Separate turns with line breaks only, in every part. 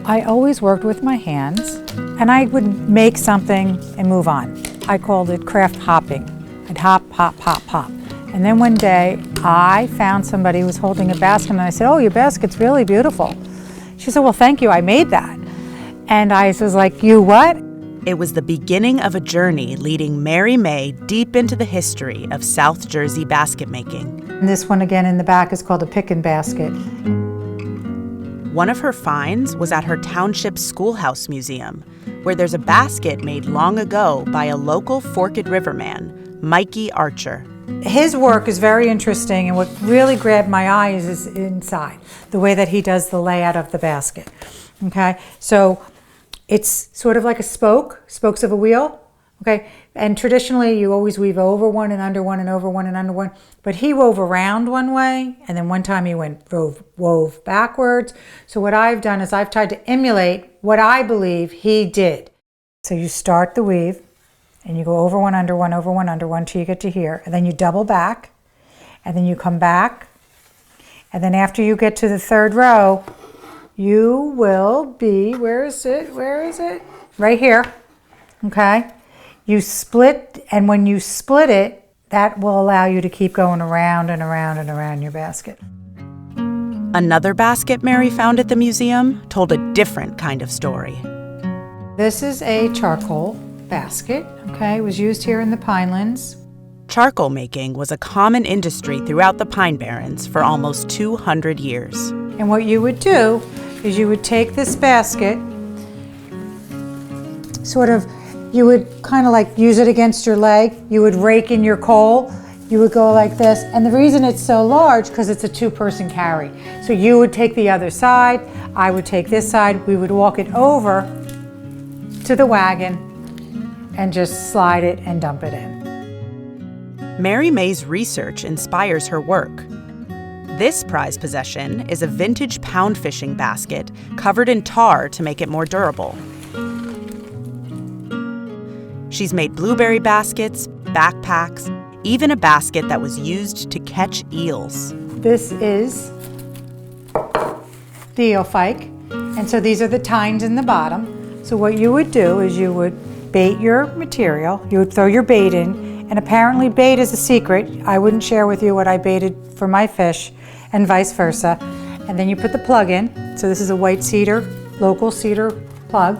I always worked with my hands, and I would make something and move on. I called it craft hopping. I'd hop, hop, hop, hop. And then one day, I found somebody who was holding a basket, and I said, "Oh, your basket's really beautiful." She said, "Well, thank you, I made that." And I was like, "You what?"
It was the beginning of a journey leading Mary May deep into the history of South Jersey basket making.
And this one again in the back is called a pickin' basket.
One of her finds was at her township schoolhouse museum, where there's a basket made long ago by a local Forked River man, Mikey Archer.
His work is very interesting, and what really grabbed my eye is inside, the way that he does the layout of the basket. Okay, so it's sort of like a spokes of a wheel. Okay, and traditionally you always weave over one and under one and over one and under one, but he wove around one way, and then one time he wove backwards. So what I've done is I've tried to emulate what I believe he did. So you start the weave, and you go over one, under one, over one, under one, till you get to here, and then you double back, and then you come back, and then after you get to the third row, you will be, where is it? Right here, okay? You split, and when you split it, that will allow you to keep going around and around and around your basket.
Another basket Mary found at the museum told a different kind of story.
This is a charcoal basket, okay? It was used here in the Pinelands.
Charcoal making was a common industry throughout the Pine Barrens for almost 200 years.
And what you would do is you would take this basket, you would kind of like use it against your leg. You would rake in your coal. You would go like this. And the reason it's so large, because it's a two-person carry. So you would take the other side, I would take this side. We would walk it over to the wagon and just slide it and dump it in.
Mary May's research inspires her work. This prized possession is a vintage pound fishing basket covered in tar to make it more durable. She's made blueberry baskets, backpacks, even a basket that was used to catch eels.
This is the eel fyke, and so these are the tines in the bottom. So what you would do is you would bait your material, you would throw your bait in, and apparently bait is a secret. I wouldn't share with you what I baited for my fish, and vice versa. And then you put the plug in. So this is a white cedar, local cedar plug.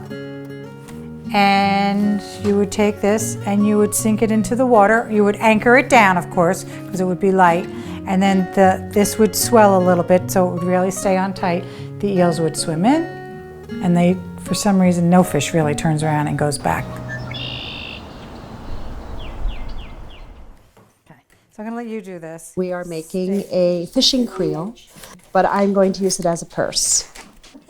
And you would take this and you would sink it into the water. You would anchor it down, of course, because it would be light. And then this would swell a little bit, so it would really stay on tight. The eels would swim in, and for some reason, no fish really turns around and goes back. Okay, so I'm gonna let you do this.
We are making a fishing creel, but I'm going to use it as a purse.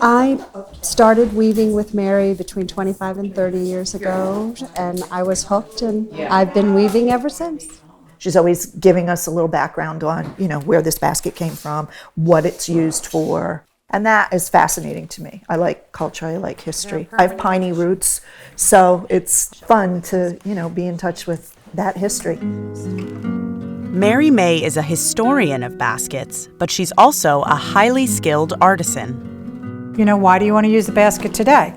I started weaving with Mary between 25 and 30 years ago, and I was hooked, and I've been weaving ever since.
She's always giving us a little background on, where this basket came from, what it's used for. And that is fascinating to me. I like culture, I like history. I have piney roots, so it's fun to, be in touch with that history.
Mary May is a historian of baskets, but she's also a highly skilled artisan.
Why do you want to use the basket today?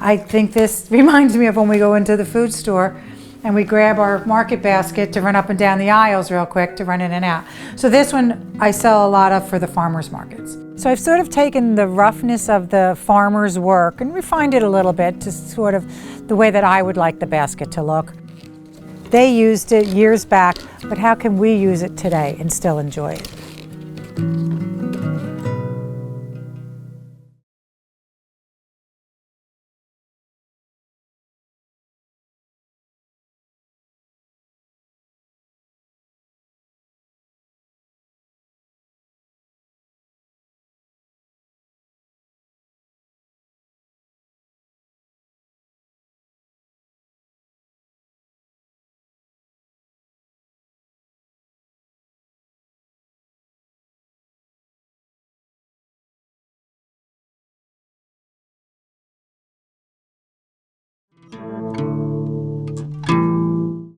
I think this reminds me of when we go into the food store and we grab our market basket to run up and down the aisles real quick to run in and out. So this one I sell a lot of for the farmers markets. So I've sort of taken the roughness of the farmer's work and refined it a little bit to sort of the way that I would like the basket to look. They used it years back, but how can we use it today and still enjoy it?